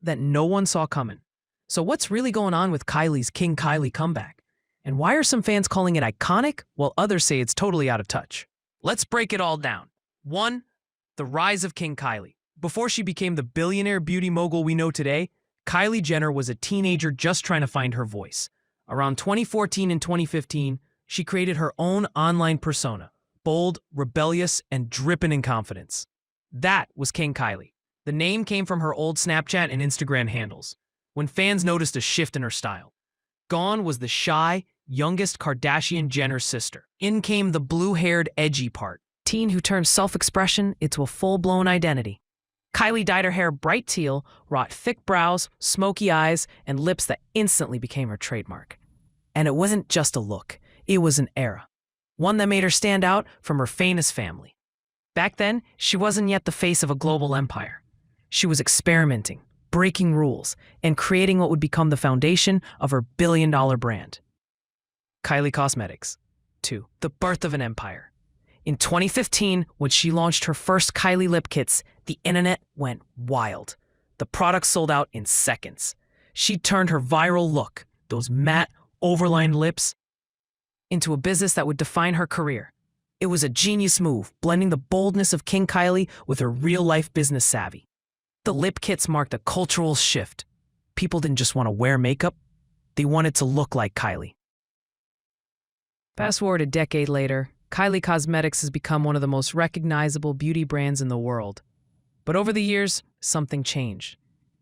that no one saw coming. So what's really going on with Kylie's King Kylie comeback? And why are some fans calling it iconic while others say it's totally out of touch? Let's break it all down. 1. The rise of King Kylie. Before she became the billionaire beauty mogul we know today, Kylie Jenner was a teenager just trying to find her voice. Around 2014 and 2015, she created her own online persona, bold, rebellious, and dripping in confidence. That was King Kylie. The name came from her old Snapchat and Instagram handles, when fans noticed a shift in her style. Gone was the shy, youngest Kardashian-Jenner sister. In came the blue-haired, edgy part. Teen who turned self-expression into a full-blown identity. Kylie dyed her hair bright teal, wrought thick brows, smoky eyes, and lips that instantly became her trademark. And it wasn't just a look, it was an era. One that made her stand out from her famous family. Back then, she wasn't yet the face of a global empire. She was experimenting, breaking rules, and creating what would become the foundation of her billion-dollar brand. Kylie Cosmetics. 2. The birth of an empire. In 2015, when she launched her first Kylie lip kits, the internet went wild. The products sold out in seconds. She turned her viral look, those matte, overlined lips, into a business that would define her career. It was a genius move, blending the boldness of King Kylie with her real-life business savvy. The lip kits marked a cultural shift. People didn't just want to wear makeup, they wanted to look like Kylie. Fast forward a decade later, Kylie Cosmetics has become one of the most recognizable beauty brands in the world. But over the years, something changed.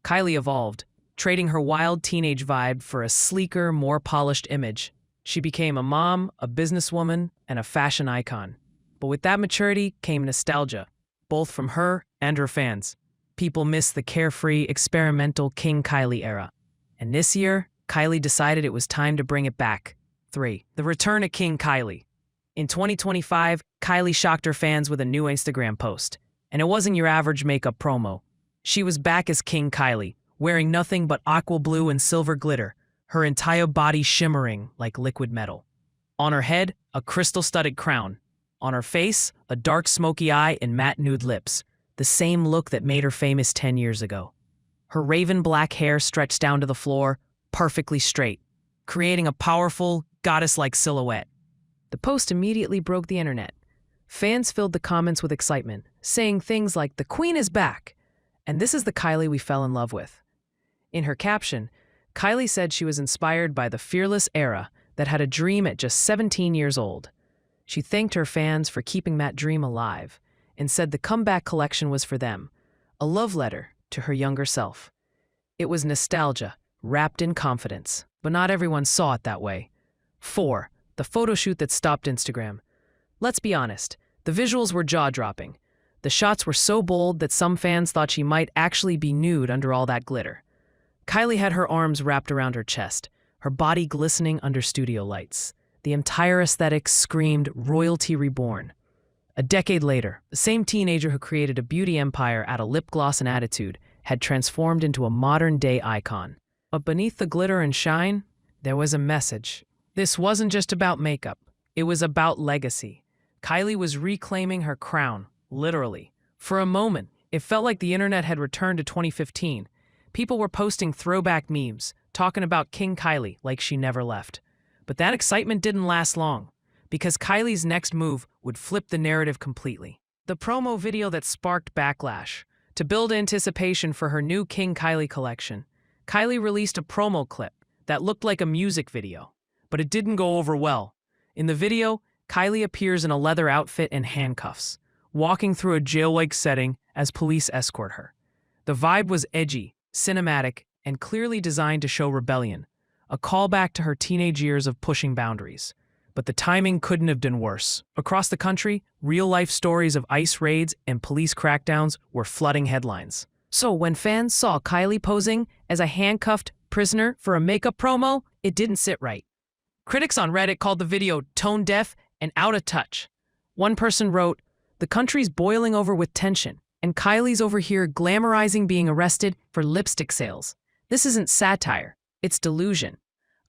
Kylie evolved, trading her wild teenage vibe for a sleeker, more polished image. She became a mom, a businesswoman, and a fashion icon. But with that maturity came nostalgia, both from her and her fans. People miss the carefree, experimental King Kylie era. And this year, Kylie decided it was time to bring it back. 3. The return of King Kylie. In 2025, Kylie shocked her fans with a new Instagram post. And it wasn't your average makeup promo. She was back as King Kylie, wearing nothing but aqua blue and silver glitter, her entire body shimmering like liquid metal. On her head, a crystal-studded crown. On her face, a dark smoky eye and matte nude lips, the same look that made her famous 10 years ago. Her raven black hair stretched down to the floor, perfectly straight, creating a powerful, goddess-like silhouette. The post immediately broke the internet. Fans filled the comments with excitement, saying things like, "The Queen is back," and "This is the Kylie we fell in love with." In her caption, Kylie said she was inspired by the fearless era that had a dream at just 17 years old. She thanked her fans for keeping that dream alive and said the comeback collection was for them, a love letter to her younger self. It was nostalgia, wrapped in confidence, but not everyone saw it that way. 4. The photo shoot that stopped Instagram. Let's be honest, the visuals were jaw-dropping. The shots were so bold that some fans thought she might actually be nude under all that glitter. Kylie had her arms wrapped around her chest, her body glistening under studio lights. The entire aesthetic screamed royalty reborn. A decade later, the same teenager who created a beauty empire out of lip gloss and attitude had transformed into a modern-day icon. But beneath the glitter and shine, there was a message. This wasn't just about makeup. It was about legacy. Kylie was reclaiming her crown, literally. For a moment, it felt like the internet had returned to 2015. People were posting throwback memes, talking about King Kylie like she never left. But that excitement didn't last long, because Kylie's next move would flip the narrative completely. The promo video that sparked backlash. To build anticipation for her new King Kylie collection, Kylie released a promo clip that looked like a music video, but it didn't go over well. In the video, Kylie appears in a leather outfit and handcuffs, walking through a jail-like setting as police escort her. The vibe was edgy, cinematic, and clearly designed to show rebellion, a callback to her teenage years of pushing boundaries. But the timing couldn't have been worse. Across the country, real-life stories of ICE raids and police crackdowns were flooding headlines. So when fans saw Kylie posing as a handcuffed prisoner for a makeup promo, it didn't sit right. Critics on Reddit called the video tone-deaf and out of touch. One person wrote, "The country's boiling over with tension, and Kylie's over here glamorizing being arrested for lipstick sales. This isn't satire, it's delusion."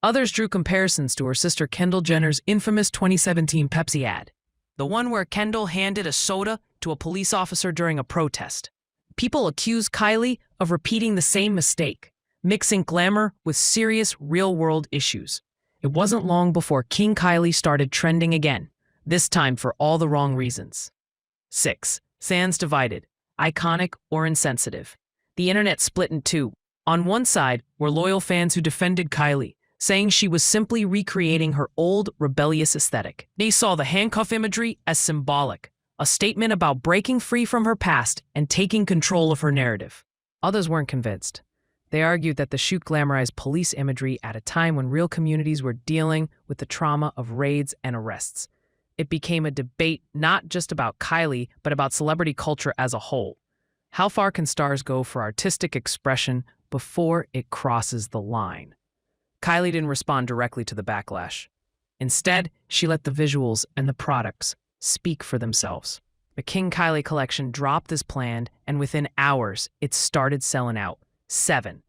Others drew comparisons to her sister Kendall Jenner's infamous 2017 Pepsi ad, the one where Kendall handed a soda to a police officer during a protest. People accuse Kylie of repeating the same mistake, mixing glamour with serious real-world issues. It wasn't long before King Kylie started trending again, this time for all the wrong reasons. 6. Fans divided, iconic or insensitive. The internet split in two. On one side were loyal fans who defended Kylie, saying she was simply recreating her old rebellious aesthetic. They saw the handcuff imagery as symbolic, a statement about breaking free from her past and taking control of her narrative. Others weren't convinced. They argued that the shoot glamorized police imagery at a time when real communities were dealing with the trauma of raids and arrests. It became a debate not just about Kylie, but about celebrity culture as a whole. How far can stars go for artistic expression before it crosses the line? Kylie didn't respond directly to the backlash. Instead, she let the visuals and the products speak for themselves. The King Kylie collection dropped as planned, and within hours, it started selling out. 7.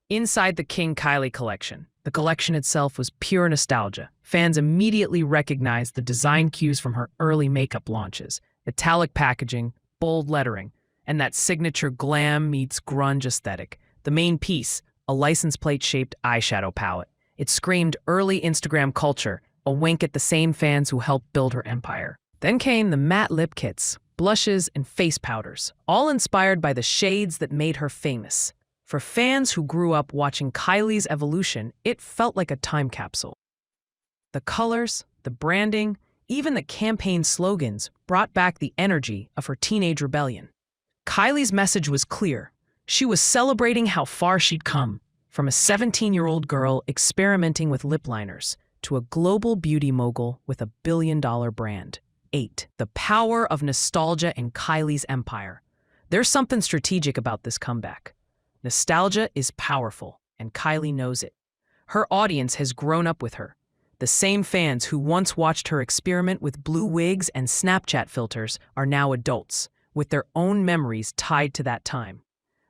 Inside the King Kylie collection, the collection itself was pure nostalgia. Fans immediately recognized the design cues from her early makeup launches: metallic packaging, bold lettering, and that signature glam meets grunge aesthetic. The main piece, a license plate-shaped eyeshadow palette. It screamed early Instagram culture, a wink at the same fans who helped build her empire. Then came the matte lip kits, blushes, and face powders, all inspired by the shades that made her famous. For fans who grew up watching Kylie's evolution, it felt like a time capsule. The colors, the branding, even the campaign slogans brought back the energy of her teenage rebellion. Kylie's message was clear. She was celebrating how far she'd come, from a 17-year-old girl experimenting with lip liners to a global beauty mogul with a billion-dollar brand. 8. The power of nostalgia in Kylie's empire. There's something strategic about this comeback. Nostalgia is powerful, and Kylie knows it. Her audience has grown up with her. The same fans who once watched her experiment with blue wigs and Snapchat filters are now adults, with their own memories tied to that time.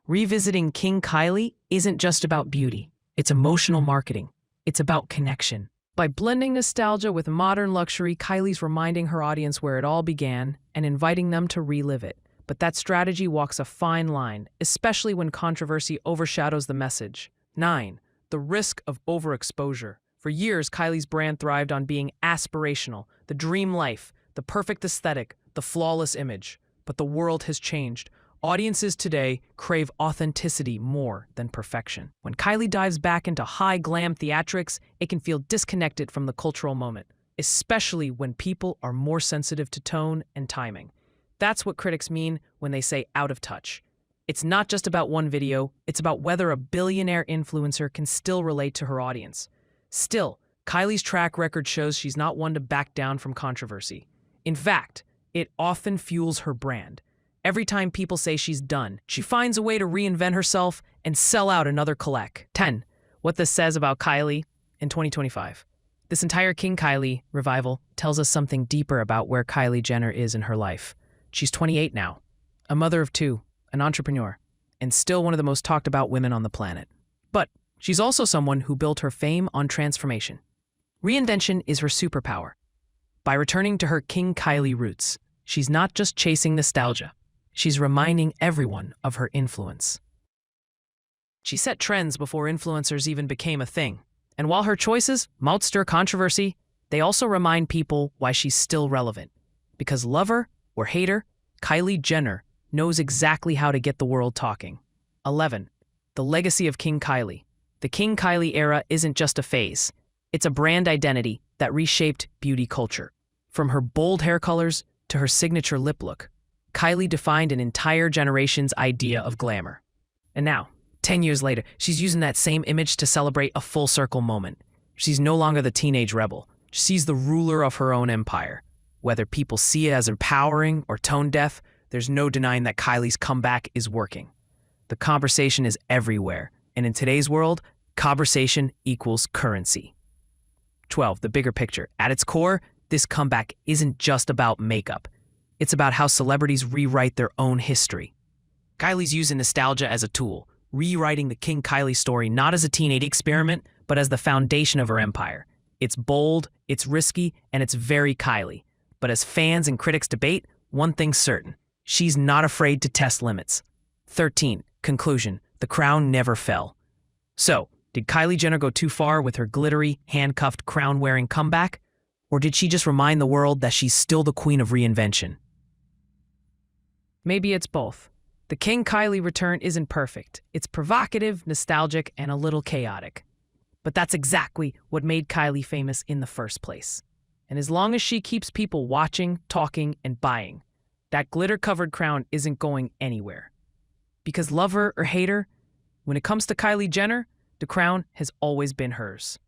Revisiting King Kylie isn't just about beauty. It's emotional marketing. It's about connection. By blending nostalgia with modern luxury, Kylie's reminding her audience where it all began and inviting them to relive it. But that strategy walks a fine line, especially when controversy overshadows the message. 9. The risk of overexposure. For years, Kylie's brand thrived on being aspirational, the dream life, the perfect aesthetic, the flawless image. But the world has changed. Audiences today crave authenticity more than perfection. When Kylie dives back into high glam theatrics, it can feel disconnected from the cultural moment, especially when people are more sensitive to tone and timing. That's what critics mean when they say out of touch. It's not just about one video, it's about whether a billionaire influencer can still relate to her audience. Still, Kylie's track record shows she's not one to back down from controversy. In fact, it often fuels her brand. Every time people say she's done, she finds a way to reinvent herself and sell out another collect. 10. What this says about Kylie in 2025. This entire King Kylie revival tells us something deeper about where Kylie Jenner is in her life. She's 28 now, a mother of two, an entrepreneur, and still one of the most talked about women on the planet. But she's also someone who built her fame on transformation. Reinvention is her superpower. By returning to her King Kylie roots, she's not just chasing nostalgia. She's reminding everyone of her influence. She set trends before influencers even became a thing. And while her choices might stir controversy, they also remind people why she's still relevant. Because lover or hater, Kylie Jenner knows exactly how to get the world talking. 11. The legacy of King Kylie. The King Kylie era isn't just a phase. It's a brand identity that reshaped beauty culture. From her bold hair colors to her signature lip look, Kylie defined an entire generation's idea of glamour. And now, 10 years later, she's using that same image to celebrate a full-circle moment. She's no longer the teenage rebel. She's the ruler of her own empire. Whether people see it as empowering or tone-deaf, there's no denying that Kylie's comeback is working. The conversation is everywhere, and in today's world, conversation equals currency. 12. The bigger picture. At its core, this comeback isn't just about makeup. It's about how celebrities rewrite their own history. Kylie's using nostalgia as a tool, rewriting the King Kylie story not as a teenage experiment, but as the foundation of her empire. It's bold, it's risky, and it's very Kylie. But as fans and critics debate, one thing's certain. She's not afraid to test limits. 13. Conclusion. The crown never fell. So, did Kylie Jenner go too far with her glittery, handcuffed, crown-wearing comeback? Or did she just remind the world that she's still the queen of reinvention? Maybe it's both. The King Kylie return isn't perfect. It's provocative, nostalgic, and a little chaotic. But that's exactly what made Kylie famous in the first place. And as long as she keeps people watching, talking, and buying, that glitter-covered crown isn't going anywhere. Because love her or hate her, when it comes to Kylie Jenner, the crown has always been hers.